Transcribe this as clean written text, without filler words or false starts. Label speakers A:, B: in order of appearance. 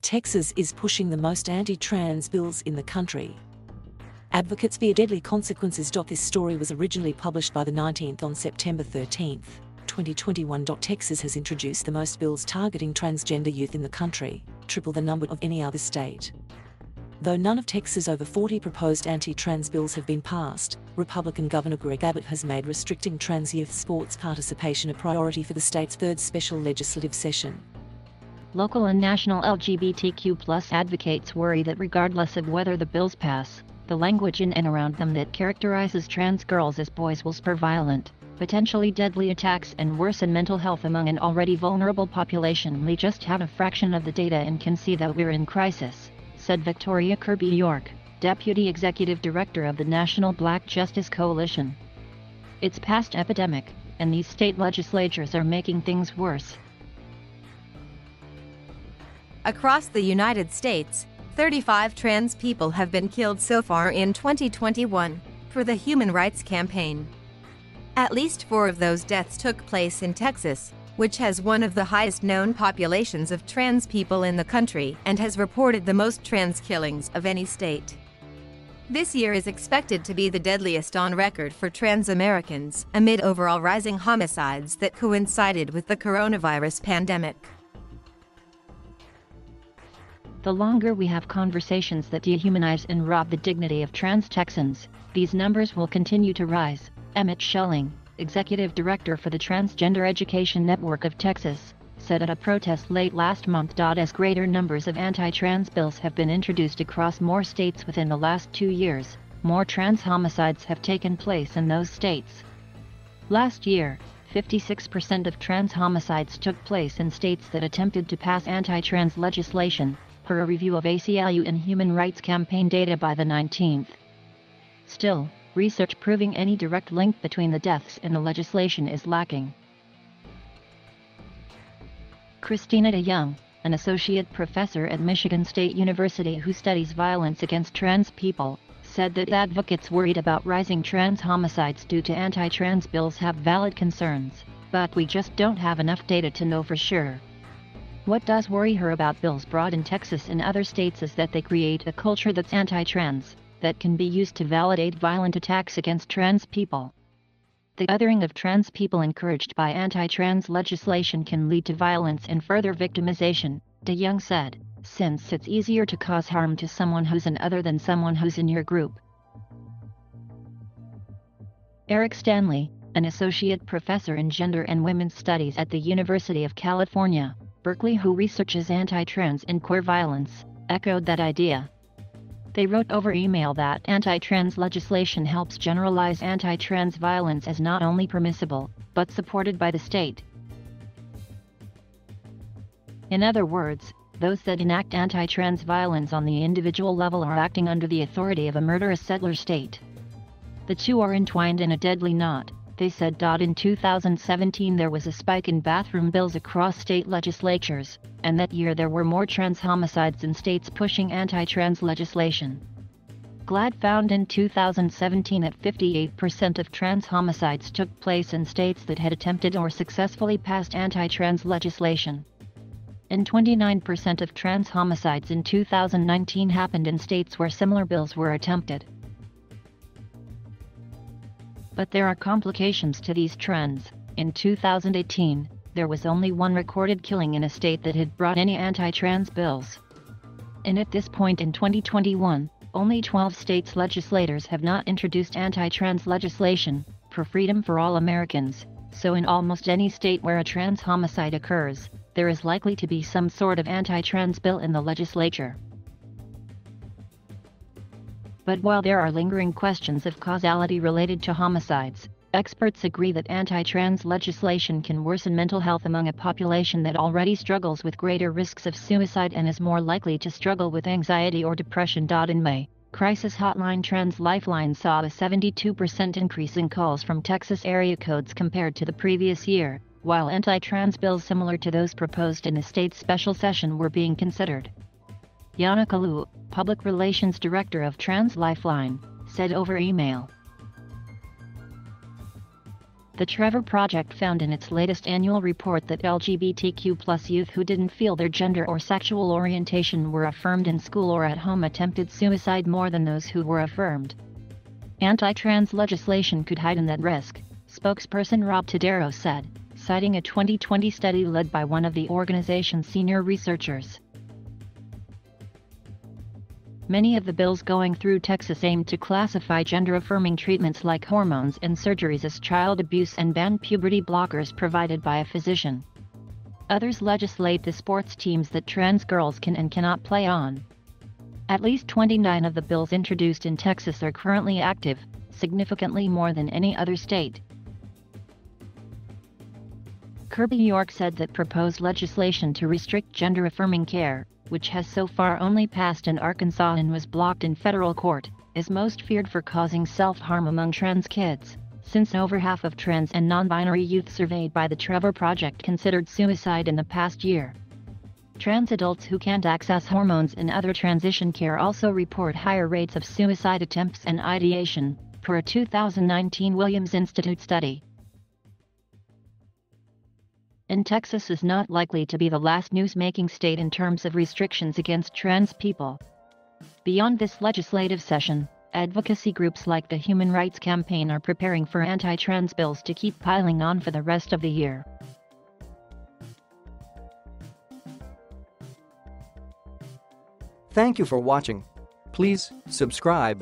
A: Texas is pushing the most anti-trans bills in the country. Advocates via Deadly Consequences. This story was originally published by the 19th on September 13, 2021. Texas has introduced the most bills targeting transgender youth in the country, triple the number of any other state. Though none of Texas' over 40 proposed anti-trans bills have been passed, Republican Governor Greg Abbott has made restricting trans youth sports participation a priority for the state's third special legislative session.
B: Local and national LGBTQ+ advocates worry that regardless of whether the bills pass, the language in and around them that characterizes trans girls as boys will spur violent, potentially deadly attacks and worsen mental health among an already vulnerable population. We just have a fraction of the data and can see that we're in crisis, said Victoria Kirby York, Deputy Executive Director of the National Black Justice Coalition. It's past epidemic, and these state legislatures are making things worse.
C: Across the United States, 35 trans people have been killed so far in 2021, per the Human Rights Campaign. At least 4 of those deaths took place in Texas, which has one of the highest known populations of trans people in the country and has reported the most trans killings of any state. This year is expected to be the deadliest on record for trans Americans, amid overall rising homicides that coincided with the coronavirus pandemic.
B: The longer we have conversations that dehumanize and rob the dignity of trans Texans, these numbers will continue to rise, Emmett Schelling, Executive Director for the Transgender Education Network of Texas, said at a protest late last month. As greater numbers of anti-trans bills have been introduced across more states within the last 2 years, more trans homicides have taken place in those states. Last year, 56% of trans homicides took place in states that attempted to pass anti-trans legislation, per a review of ACLU and Human Rights Campaign data by the 19th. Still, research proving any direct link between the deaths and the legislation is lacking. Christina DeYoung, an associate professor at Michigan State University who studies violence against trans people, said that advocates worried about rising trans homicides due to anti-trans bills have valid concerns, but we just don't have enough data to know for sure. What does worry her about bills brought in Texas and other states is that they create a culture that's anti-trans, that can be used to validate violent attacks against trans people. The othering of trans people encouraged by anti-trans legislation can lead to violence and further victimization, DeYoung said, since it's easier to cause harm to someone who's an other than someone who's in your group. Eric Stanley, an associate professor in gender and women's studies at the University of California, Berkeley who researches anti-trans and queer violence, echoed that idea. They wrote over email that anti-trans legislation helps generalize anti-trans violence as not only permissible, but supported by the state. In other words, those that enact anti-trans violence on the individual level are acting under the authority of a murderous settler state. The two are entwined in a deadly knot, they said. In 2017 there was a spike in bathroom bills across state legislatures, and that year there were more trans homicides in states pushing anti-trans legislation. GLAAD found in 2017 that 58% of trans homicides took place in states that had attempted or successfully passed anti-trans legislation. And 29% of trans homicides in 2019 happened in states where similar bills were attempted. But there are complications to these trends. In 2018, there was only one recorded killing in a state that had brought any anti-trans bills. And at this point in 2021, only 12 states' legislators have not introduced anti-trans legislation, per Freedom for All Americans, so in almost any state where a trans homicide occurs, there is likely to be some sort of anti-trans bill in the legislature. But while there are lingering questions of causality related to homicides, experts agree that anti-trans legislation can worsen mental health among a population that already struggles with greater risks of suicide and is more likely to struggle with anxiety or depression. In May, crisis hotline Trans Lifeline saw a 72% increase in calls from Texas area codes compared to the previous year, while anti-trans bills similar to those proposed in the state's special session were being considered. Yana Kalu, Public Relations Director of Trans Lifeline, said over email. The Trevor Project found in its latest annual report that LGBTQ+ youth who didn't feel their gender or sexual orientation were affirmed in school or at home attempted suicide more than those who were affirmed. Anti-trans legislation could heighten that risk, spokesperson Rob Tadero said, citing a 2020 study led by one of the organization's senior researchers. Many of the bills going through Texas aim to classify gender-affirming treatments like hormones and surgeries as child abuse and ban puberty blockers provided by a physician. Others legislate the sports teams that trans girls can and cannot play on. At least 29 of the bills introduced in Texas are currently active, significantly more than any other state. Kirby York said that proposed legislation to restrict gender-affirming care, which has so far only passed in Arkansas and was blocked in federal court, is most feared for causing self-harm among trans kids, since over half of trans and non-binary youth surveyed by the Trevor Project considered suicide in the past year. Trans adults who can't access hormones and other transition care also report higher rates of suicide attempts and ideation, per a 2019 Williams Institute study. And Texas is not likely to be the last news-making state in terms of restrictions against trans people. Beyond this legislative session, advocacy groups like the Human Rights Campaign are preparing for anti-trans bills to keep piling on for the rest of the year.
D: Thank you for watching. Please subscribe.